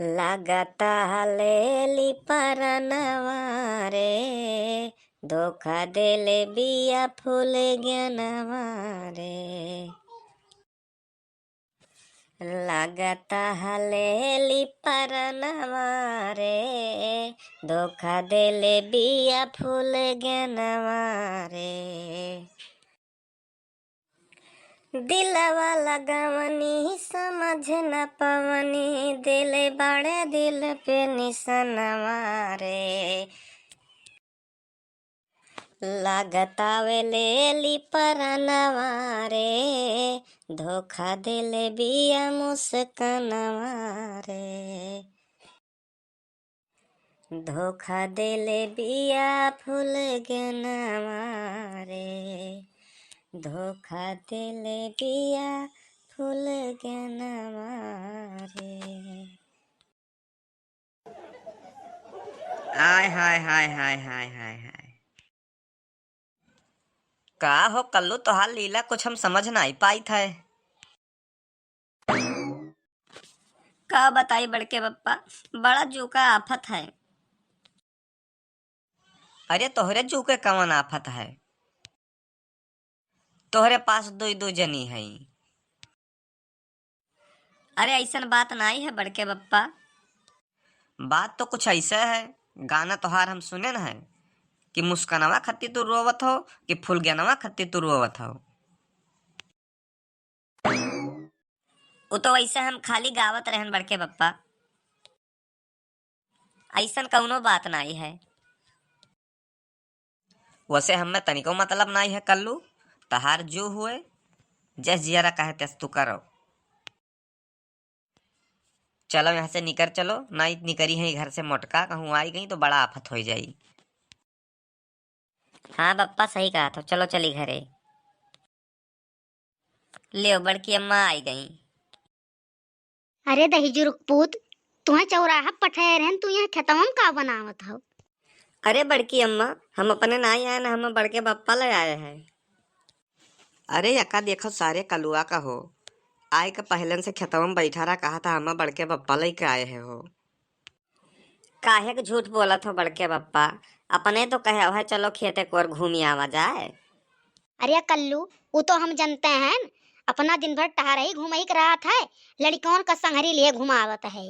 लागता लेली परनवा रे, धोखा देले बिया फूल ज्ञानवा रे। लागता लेली परनवा रे, धोखा देले बिया फूल ज्ञानवा रे। दिलवा लगवनी समझ न पवनी, दिले बड़े दिल पे निशानवा रे। लागतावे लेली परनवा रे, धोखा देले बिया मुस्कानवा रे। धोखा देले बिया फूल ज्ञानवा रे, धोखा देले बिया फूल ज्ञानवा रे। आय हाय हाय हाय हाय हाय हाय। का हो कल्लू, तोहार लीला कुछ हम समझ नहीं पाई थे। का बताई बड़के बप्पा, बड़ा जूका आफत है। अरे तोहरे जू के कवन आफत है? तोहरे पास दो दो जनी है। अरे ऐसन बात नहीं है बड़के बप्पा। बात तो कुछ ऐसा है, गाना तोहार हम सुने न है कि मुस्कानवा खत्ती तू रोवत हो कि फूल ज्ञानवा खत्ती तू रोवत हो। वो तो वैसे हम खाली गावत रहन बड़के बप्पा, ऐसन कौनो बात नहीं है। वैसे हमें तनिको मतलब नहीं है कल्लू, तहार जो हुए जस जियारा कहे तस तू करो। चलो यहाँ से निकर चलो, नहीं निकरी है घर से मोटका, कहूँ आई गई तो बड़ा आफत हो जाई। हाँ बप्पा सही कहा था, चलो चली घरे। ले बड़की अम्मा आई गई। अरे दहीजुरुक पूत, तुहे चौराहा पठाए रहन, तू यहाँ खेतवा में का बनावत हो? अरे बड़की अम्मा, हम अपने नहीं आए ना, हम बड़के बप्पा ले आए हैं। अरे यका देखो सारे कलुआ का हो, आय के पहलन से खेतवा में बैठा रहा, कहा था हम बड़के बप्पा लेके आए हैं हो। काहे के झूठ बोलत हो बड़के बप्पा, अपने तो कहे है चलो खेते को और घूमी आवा जाए। अरे कल्लू, वो तो हम जानते हैं, अपना दिन भर टहरा ही घूम ही रहा था, लड़कों का संगरी लिए घुमावत है।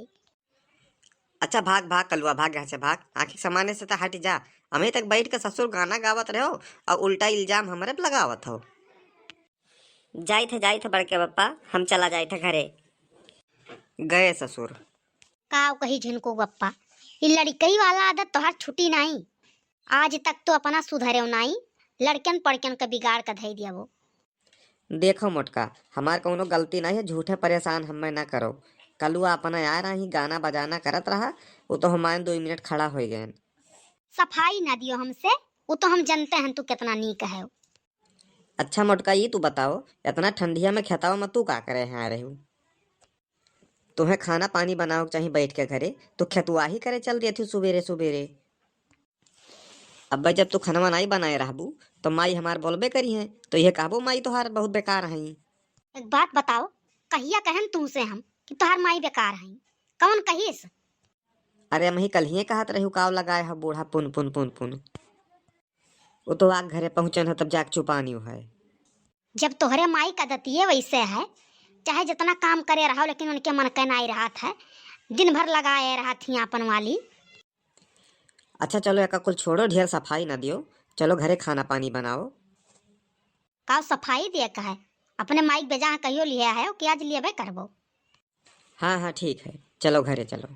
अच्छा भाग भाग कलुआ, भाग यहाँ से भाग, आखिर समाने से तो हट जा। अभी तक बैठ के ससुर गाना गावत रहे हो और उल्टा इल्जाम हमारे पे लगावत हो। जाई थे बड़के बप्पा, हम चला जाए थे घरे। गए ससुर। का कही झिनको बप्पा, ये लड़कई वाला आदत तोहार छुटी नहीं। आज तक तो अपना सुधरे नहीं, लड़कन पड़कन का बिगाड़ कर धई दिया वो। देखो मोटका, हमार कोनो गलती नहीं है, झूठे परेशान हमें ना करो। कलुआ अपना आ रहा ही गाना बजाना करत रहा, वो तो हमारे 2 मिनट खड़ा हो गए। सफाई ना दियो हमसे, वो तो हम जानते हैं तू कितना नीक है। अच्छा मोटका, ये तू बताओ, इतना ठंडिया में खेतावा में तू का करे हैं आ रहे हो? तुम्हें खाना पानी बनाओ चाहिए बैठ के घरे, तो खेतुआ ही करे चल रही थी सुबेरे सुबेरे। अब जब तू खाना नहीं बनाए रहबू तो माई हमार बोलबे करी है, तो यह कहबो माई तोहार बहुत बेकार है। एक बात बताओ, कहिया कहन तुमसे हम कि तोहार माई बेकार है? कौन कहिस? अरे हम ही कल ही कहत रहू काव लगाए है बूढ़ा पुन पुन पुन पुन। वो तो आग घरे पहुंचन है तब जाके चुपानी है। जब तोहरे माई का दतिये वैसे है, चाहे जितना काम करे रहो लेकिन उनके मन के नहीं रहा था, दिन भर लगाए रहा थी अपन वाली। अच्छा चलो एक कुल छोड़ो, ढेर सफाई ना दियो, चलो घरे खाना पानी बनाओ। का सफाई दिए का है? अपने माइक बेजा कहियो लिया है कि आज लिए करबो। हाँ हाँ ठीक है, चलो घरे चलो।